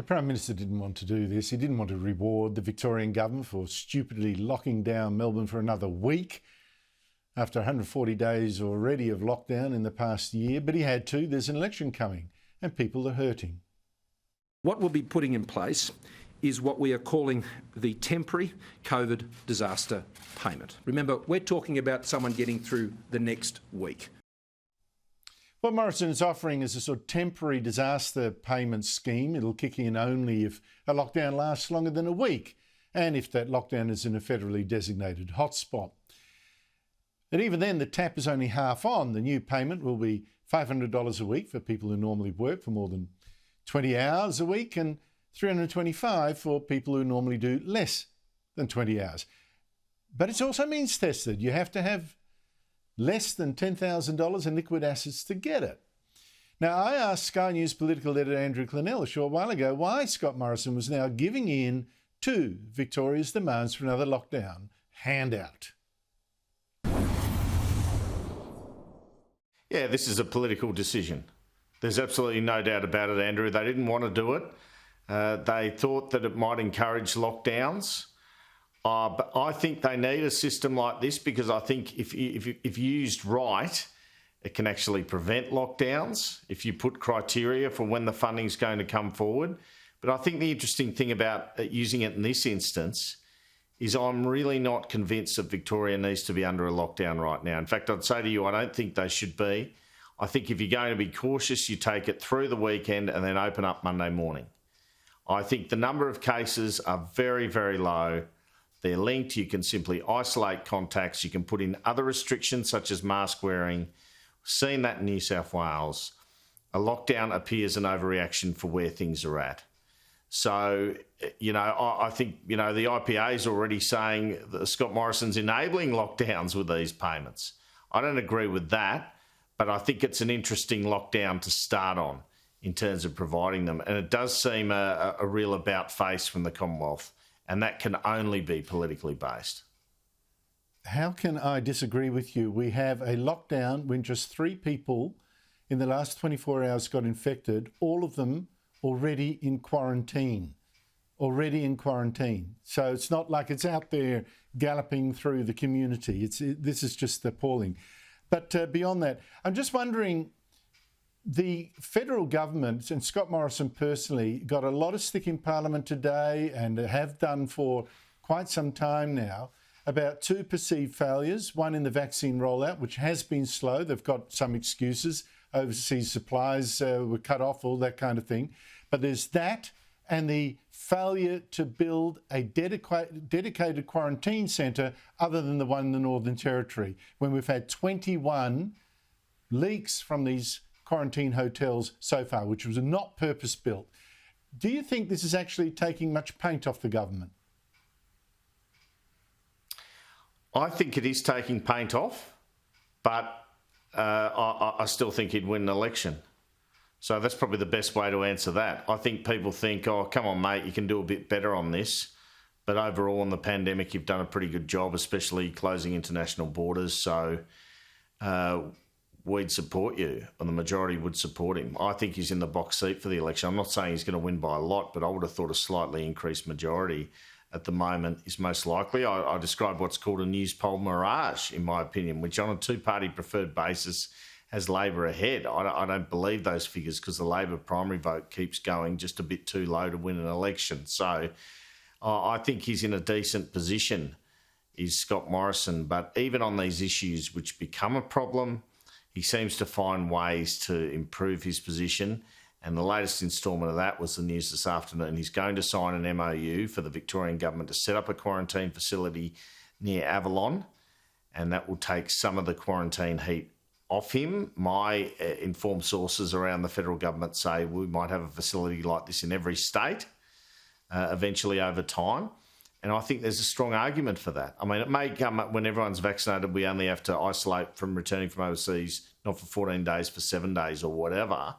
The Prime Minister didn't want to do this. He didn't want to reward the Victorian government for stupidly locking down Melbourne for another week after 140 days already of lockdown in the past year, but he had to. There's an election coming and people are hurting. What we'll be putting in place is what we are calling the temporary COVID disaster payment. Remember, we're talking about someone getting through the next week. What Morrison is offering is a sort of temporary disaster payment scheme. It'll kick in only if a lockdown lasts longer than a week and if that lockdown is in a federally designated hotspot. And even then, the tap is only half on. The new payment will be $500 a week for people who normally work for more than 20 hours a week and $325 for people who normally do less than 20 hours. But it's also means tested. You have to have less than $10,000 in liquid assets to get it. Now, I asked Sky News Political Editor Andrew Clennell a short while ago why Scott Morrison was now giving in to Victoria's demands for another lockdown handout. Yeah, this is a political decision. There's absolutely no doubt about it, Andrew. They didn't want to do it. They thought that it might encourage lockdowns. But I think they need a system like this because I think if used right, it can actually prevent lockdowns if you put criteria for when the funding's going to come forward. But I think the interesting thing about using it in this instance is I'm really not convinced that Victoria needs to be under a lockdown right now. In fact, I'd say to you, I don't think they should be. I think if you're going to be cautious, you take it through the weekend and then open up Monday morning. I think the number of cases are very, very low. They're linked. You can simply isolate contacts. You can put in other restrictions such as mask wearing. We've seen that in New South Wales. A lockdown appears an overreaction for where things are at. So, I think, the IPA is already saying that Scott Morrison's enabling lockdowns with these payments. I don't agree with that, but I think it's an interesting lockdown to start on in terms of providing them. And it does seem a real about face from the Commonwealth, and that can only be politically based. How can I disagree with you? We have a lockdown when just 3 people in the last 24 hours got infected, all of them already in quarantine. So it's not like it's out there galloping through the community. This is just appalling. But beyond that, I'm just wondering, the federal government and Scott Morrison personally got a lot of stick in Parliament today and have done for quite some time now about 2 perceived failures, one in the vaccine rollout, which has been slow. They've got some excuses. Overseas supplies were cut off, all that kind of thing. But there's that and the failure to build a dedicated quarantine centre other than the one in the Northern Territory, when we've had 21 leaks from these quarantine hotels so far, which was not purpose-built. Do you think this is actually taking much paint off the government? I think it is taking paint off, but I still think he'd win an election. So that's probably the best way to answer that. I think people think, oh, come on, mate, you can do a bit better on this. But overall, in the pandemic, you've done a pretty good job, especially closing international borders. So we'd support you, and the majority would support him. I think he's in the box seat for the election. I'm not saying he's going to win by a lot, but I would have thought a slightly increased majority at the moment is most likely. I describe what's called a news poll mirage, in my opinion, which on a 2-party preferred basis has Labor ahead. I don't believe those figures because the Labor primary vote keeps going just a bit too low to win an election. So I think he's in a decent position, is Scott Morrison. But even on these issues which become a problem, he seems to find ways to improve his position. And the latest instalment of that was the news this afternoon. He's going to sign an MOU for the Victorian government to set up a quarantine facility near Avalon, and that will take some of the quarantine heat off him. My informed sources around the federal government say we might have a facility like this in every state eventually over time. And I think there's a strong argument for that. I mean, it may come up when everyone's vaccinated, we only have to isolate from returning from overseas, not for 14 days, for 7 days or whatever.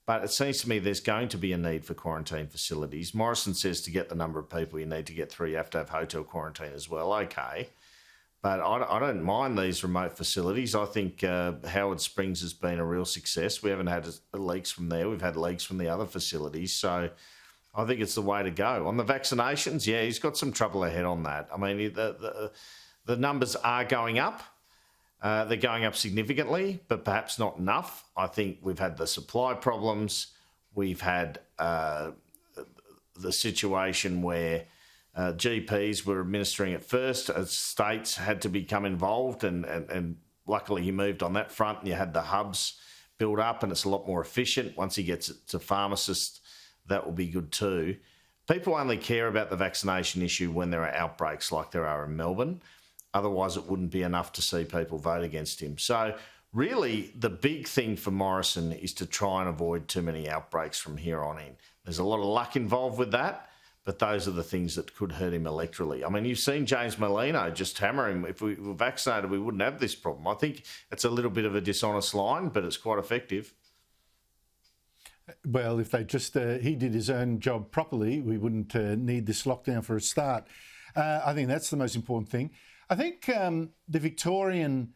But it seems to me there's going to be a need for quarantine facilities. Morrison says to get the number of people you need to get through, you have to have hotel quarantine as well. Okay. But I don't mind these remote facilities. I think Howard Springs has been a real success. We haven't had leaks from there. We've had leaks from the other facilities. So I think it's the way to go. On the vaccinations, yeah, he's got some trouble ahead on that. I mean, the numbers are going up. They're going up significantly, but perhaps not enough. I think we've had the supply problems. We've had the situation where GPs were administering it first. States had to become involved, and luckily he moved on that front, and you had the hubs build up, and it's a lot more efficient. Once he gets it to pharmacists, that will be good too. People only care about the vaccination issue when there are outbreaks like there are in Melbourne. Otherwise, it wouldn't be enough to see people vote against him. So really, the big thing for Morrison is to try and avoid too many outbreaks from here on in. There's a lot of luck involved with that, but those are the things that could hurt him electorally. I mean, you've seen James Merlino just hammer him. If we were vaccinated, we wouldn't have this problem. I think it's a little bit of a dishonest line, but it's quite effective. Well, if they just he did his own job properly, we wouldn't need this lockdown for a start. I think that's the most important thing. I think the Victorian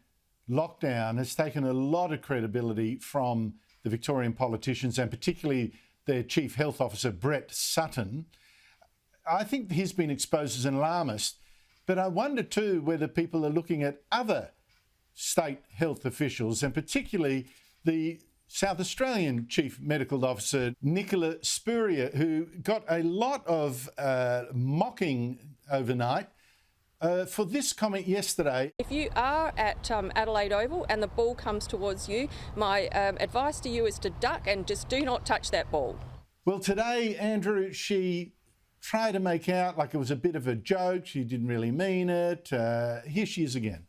lockdown has taken a lot of credibility from the Victorian politicians, and particularly their Chief Health Officer, Brett Sutton. I think he's been exposed as an alarmist, but I wonder too whether people are looking at other state health officials, and particularly the South Australian Chief Medical Officer, Nicola Spurrier, who got a lot of mocking overnight for this comment yesterday. If you are at Adelaide Oval and the ball comes towards you, my advice to you is to duck and just do not touch that ball. Well, today, Andrew, she tried to make out like it was a bit of a joke. She didn't really mean it. Here she is again.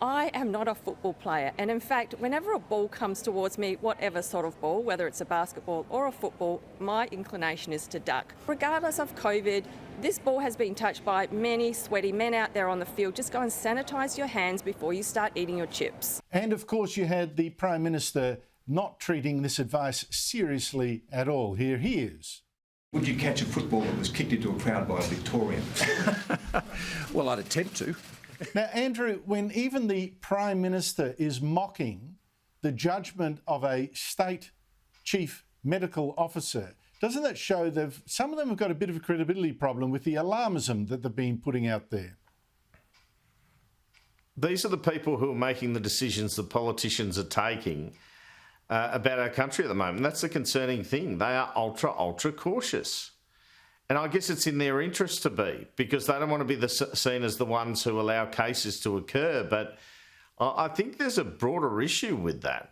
I am not a football player, and in fact, whenever a ball comes towards me, whatever sort of ball, whether it's a basketball or a football, my inclination is to duck. Regardless of COVID, this ball has been touched by many sweaty men out there on the field. Just go and sanitise your hands before you start eating your chips. And of course, you had the Prime Minister not treating this advice seriously at all. Here he is. Would you catch a football that was kicked into a crowd by a Victorian? Well, I'd attempt to. Now, Andrew, when even the Prime Minister is mocking the judgment of a state chief medical officer, doesn't that show that some of them have got a bit of a credibility problem with the alarmism that they've been putting out there? These are the people who are making the decisions the politicians are taking about our country at the moment. That's the concerning thing. They are ultra cautious. And I guess it's in their interest to be, because they don't want to be seen as the ones who allow cases to occur. But I think there's a broader issue with that.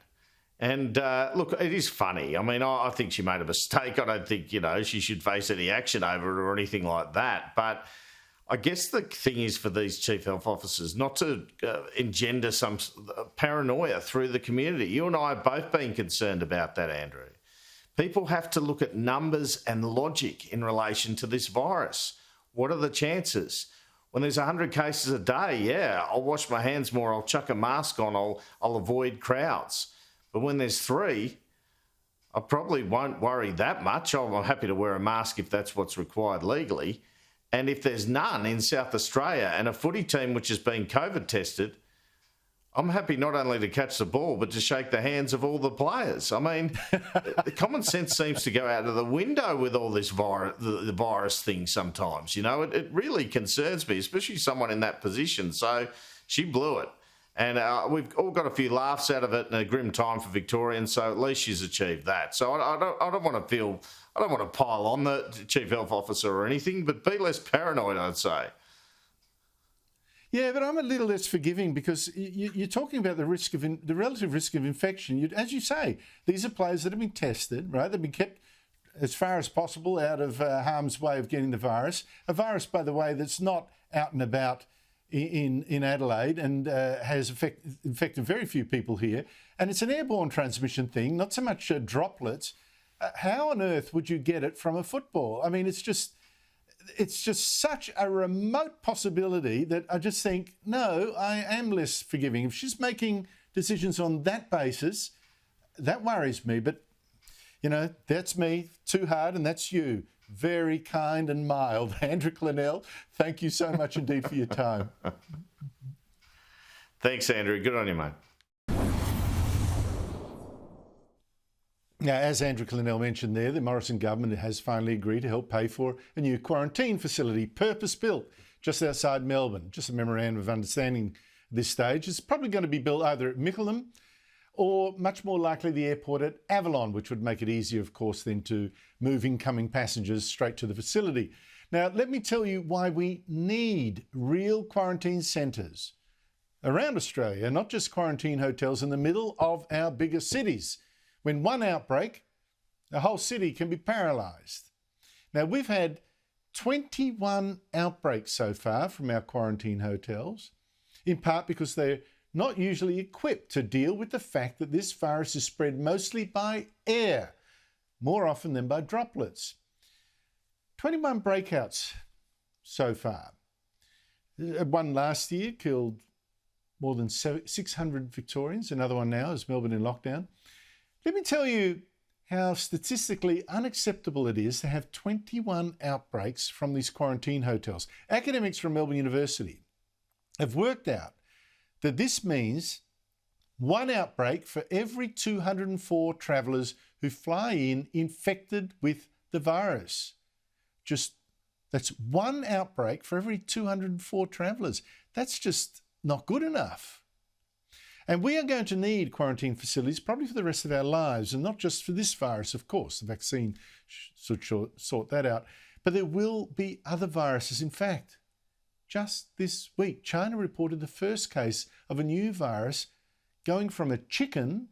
And look, it is funny. I mean, I think she made a mistake. I don't think, she should face any action over it or anything like that. But I guess the thing is for these chief health officers not to engender some paranoia through the community. You and I have both been concerned about that, Andrew. People have to look at numbers and logic in relation to this virus. What are the chances? When there's 100 cases a day, yeah, I'll wash my hands more, I'll chuck a mask on, I'll avoid crowds. But when there's 3, I probably won't worry that much. I'm happy to wear a mask if that's what's required legally. And if there's none in South Australia and a footy team which has been COVID tested, I'm happy not only to catch the ball, but to shake the hands of all the players. I mean, the common sense seems to go out of the window with all this the virus thing sometimes. It really concerns me, especially someone in that position. So she blew it. And we've all got a few laughs out of it in a grim time for Victorians, so at least she's achieved that. So I don't want to pile on the Chief Health Officer or anything, but be less paranoid, I'd say. Yeah, but I'm a little less forgiving because you're talking about the relative risk of infection. As you say, these are players that have been tested, right? They've been kept as far as possible out of harm's way of getting the virus. A virus, by the way, that's not out and about in Adelaide and has infected very few people here. And it's an airborne transmission thing, not so much droplets. How on earth would you get it from a football? I mean, it's just such a remote possibility that I just think, no, I am less forgiving. If she's making decisions on that basis, that worries me. But, that's me, too hard, and that's you. Very kind and mild. Andrew Clennell, thank you so much indeed for your time. Thanks, Andrew. Good on you, mate. Now, as Andrew Clennell mentioned there, the Morrison government has finally agreed to help pay for a new quarantine facility, purpose-built, just outside Melbourne. Just a memorandum of understanding at this stage. It's probably going to be built either at Mickleham or much more likely the airport at Avalon, which would make it easier, of course, then to move incoming passengers straight to the facility. Now, let me tell you why we need real quarantine centres around Australia, not just quarantine hotels in the middle of our biggest cities. When one outbreak, the whole city can be paralysed. Now, we've had 21 outbreaks so far from our quarantine hotels, in part because they're not usually equipped to deal with the fact that this virus is spread mostly by air, more often than by droplets. 21 breakouts so far. One last year killed more than 600 Victorians. Another one now is Melbourne in lockdown. Let me tell you how statistically unacceptable it is to have 21 outbreaks from these quarantine hotels. Academics from Melbourne University have worked out that this means one outbreak for every 204 travellers who fly in infected with the virus. That's one outbreak for every 204 travellers. That's just not good enough. And we are going to need quarantine facilities probably for the rest of our lives, and not just for this virus, of course. The vaccine should sort that out. But there will be other viruses. In fact, just this week, China reported the first case of a new virus going from a chicken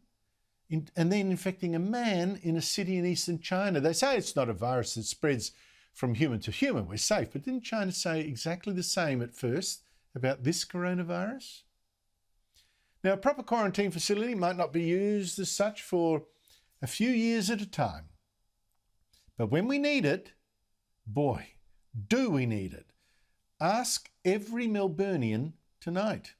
and then infecting a man in a city in eastern China. They say it's not a virus that spreads from human to human. We're safe. But didn't China say exactly the same at first about this coronavirus? Now, a proper quarantine facility might not be used as such for a few years at a time. But when we need it, boy, do we need it. Ask every Melburnian tonight.